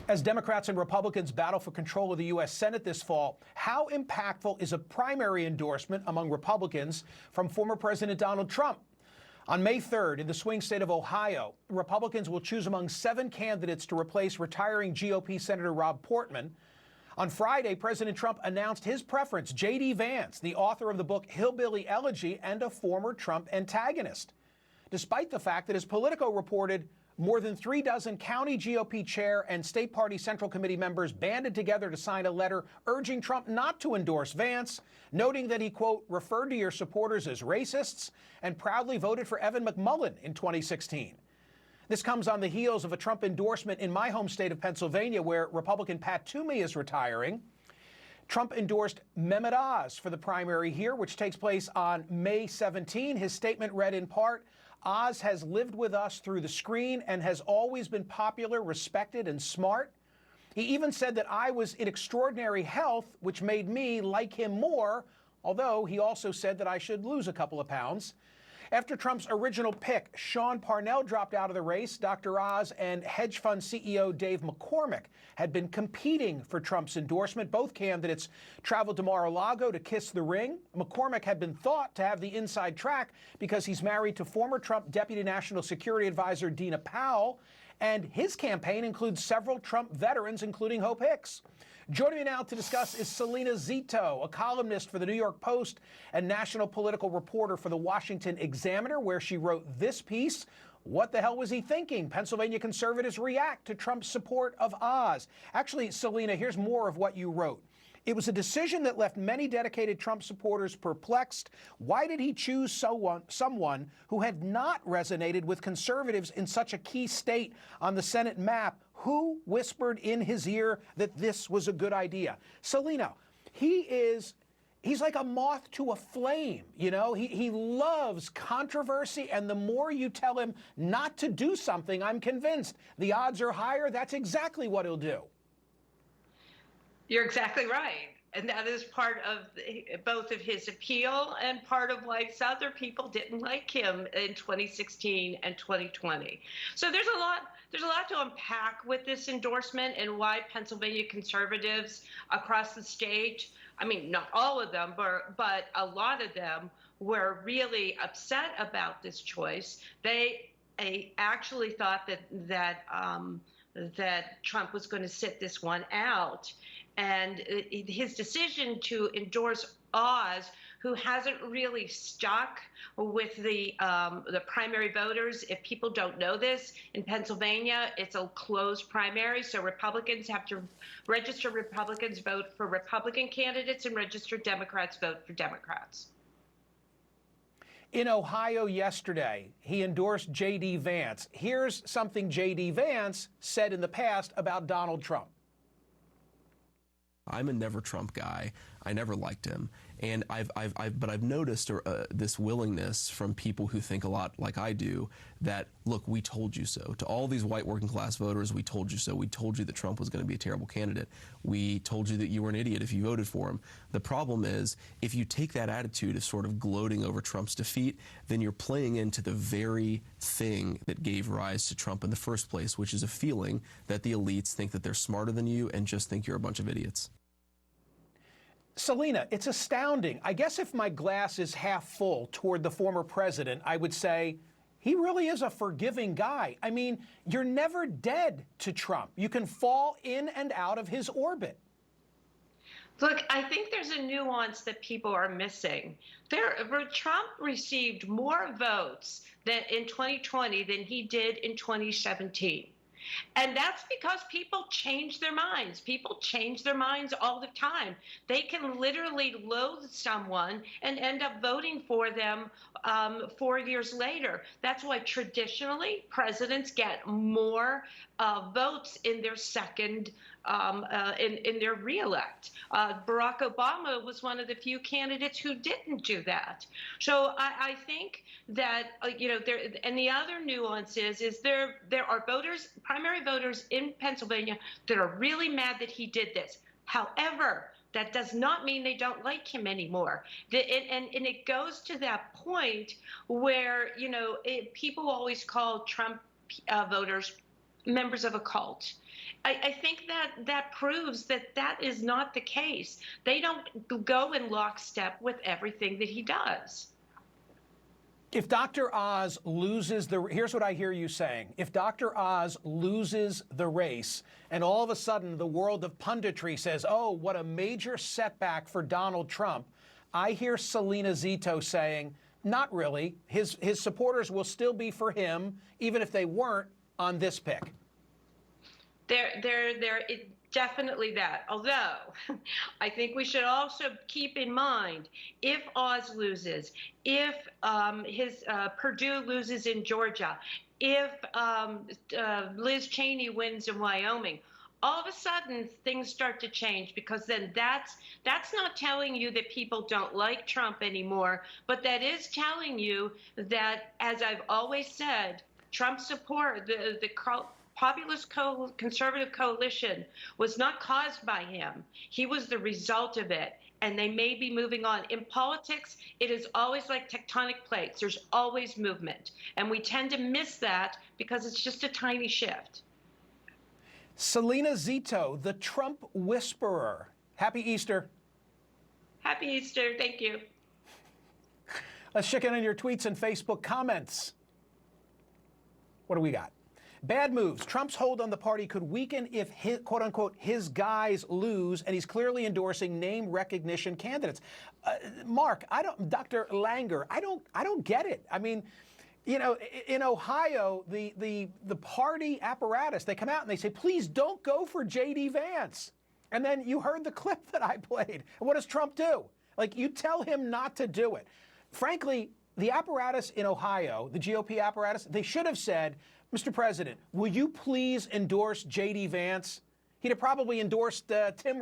As Democrats and Republicans battle for control of the U.S. Senate this fall, how impactful is a primary endorsement among Republicans from former President Donald Trump? On May 3rd, in the swing state of Ohio, Republicans will choose among 7 candidates to replace retiring GOP Senator Rob Portman. On Friday, President Trump announced his preference, J.D. Vance, the author of the book Hillbilly Elegy and a former Trump antagonist. Despite the fact that, as Politico reported, more than 36 county GOP chair and state party central committee members banded together to sign a letter urging Trump not to endorse Vance, noting that he, quote, referred to your supporters as racists and proudly voted for Evan McMullin in 2016. This comes on the heels of a Trump endorsement in my home state of Pennsylvania, where Republican Pat Toomey is retiring. Trump endorsed Mehmet Oz for the primary here, which takes place on May 17. His statement read in part, Oz has lived with us through the screen and has always been popular, respected, and smart. He even said that I was in extraordinary health, which made me like him more, although he also said that I should lose a couple of pounds. After Trump's original pick, Sean Parnell, dropped out of the race, Dr. Oz and hedge fund CEO Dave McCormick had been competing for Trump's endorsement. Both candidates traveled to Mar-a-Lago to kiss the ring. McCormick had been thought to have the inside track because he's married to former Trump Deputy National Security Advisor Dina Powell, and his campaign includes several Trump veterans, including Hope Hicks. Joining me now to discuss is Selena Zito, a columnist for the New York Post and national political reporter for the Washington Examiner, where she wrote this piece, What the Hell Was He Thinking? Pennsylvania conservatives react to Trump's support of Oz. Actually, Selena, here's more of what you wrote. It was a decision that left many dedicated Trump supporters perplexed. Why did he choose someone who had not resonated with conservatives in such a key state on the Senate map? Who whispered in his ear that this was a good idea? Selena, he's like a moth to a flame, you know? He loves controversy, and the more you tell him not to do something, I'm convinced the odds are higher. That's exactly what he'll do. You're exactly right. And that is part of both of his appeal and part of why other people didn't like him in 2016 and 2020. So there's a lot to unpack with this endorsement and why Pennsylvania conservatives across the state, I mean, not all of them, but a lot of them were really upset about this choice. They actually thought that Trump was going to sit this one out. And his decision to endorse Oz, who hasn't really stuck with the primary voters. If people don't know this, in Pennsylvania, it's a closed primary, so Republicans have to register Republicans vote for Republican candidates and registered Democrats vote for Democrats. In Ohio yesterday, he endorsed J.D. Vance. Here's something J.D. Vance said in the past about Donald Trump. I'm a never Trump guy. I never liked him. And I've noticed this willingness from people who think a lot like I do that, look, we told you so. To all these white working class voters, we told you so. We told you that Trump was going to be a terrible candidate. We told you that you were an idiot if you voted for him. The problem is, if you take that attitude of sort of gloating over Trump's defeat, then you're playing into the very thing that gave rise to Trump in the first place, which is a feeling that the elites think that they're smarter than you and just think you're a bunch of idiots. Selena, it's astounding. I guess if my glass is half full toward the former president, I would say he really is a forgiving guy. I mean, you're never dead to Trump. You can fall in and out of his orbit. Look, I think there's a nuance that people are missing. Trump received more votes in 2020 than he did in 2017. And that's because people change their minds. People change their minds all the time. They can literally loathe someone and end up voting for them 4 years later. That's why traditionally presidents get more votes in their second, in their reelect. Barack Obama was one of the few candidates who didn't do that. So I think that, and the other nuance is there are voters, primary voters in Pennsylvania that are really mad that he did this. However, that does not mean they don't like him anymore. And it goes to that point where, people always call Trump voters members of a cult. I think that proves that is not the case. They don't go in lockstep with everything that he does. If Dr. Oz loses here's what I hear you saying. If Dr. Oz loses the race and all of a sudden the world of punditry says, oh, what a major setback for Donald Trump, I hear Selena Zito saying, not really. His supporters will still be for him, even if they weren't on this pick. Definitely that. Although, I think we should also keep in mind, if Oz loses, if Perdue loses in Georgia, if Liz Cheney wins in Wyoming, all of a sudden things start to change, because then that's not telling you that people don't like Trump anymore, but that is telling you that, as I've always said, Trump support, the populist conservative coalition was not caused by him. He was the result of it, and they may be moving on. In politics, it is always like tectonic plates. There's always movement, and we tend to miss that because it's just a tiny shift. Selena Zito, the Trump whisperer. Happy Easter. Happy Easter. Thank you. Let's check in on your tweets and Facebook comments. What do we got? Bad moves. Trump's hold on the party could weaken if his, quote unquote, his guys lose, and he's clearly endorsing name recognition candidates. Mark, Dr. Langer, I don't get it. I mean, you know, in Ohio, the party apparatus, they come out and they say, please don't go for J.D. Vance. And then you heard the clip that I played. And what does Trump do? Like, you tell him not to do it. Frankly, the apparatus in Ohio, the GOP apparatus, they should have said, Mr. President, will you please endorse J.D. Vance? He'd have probably endorsed Tim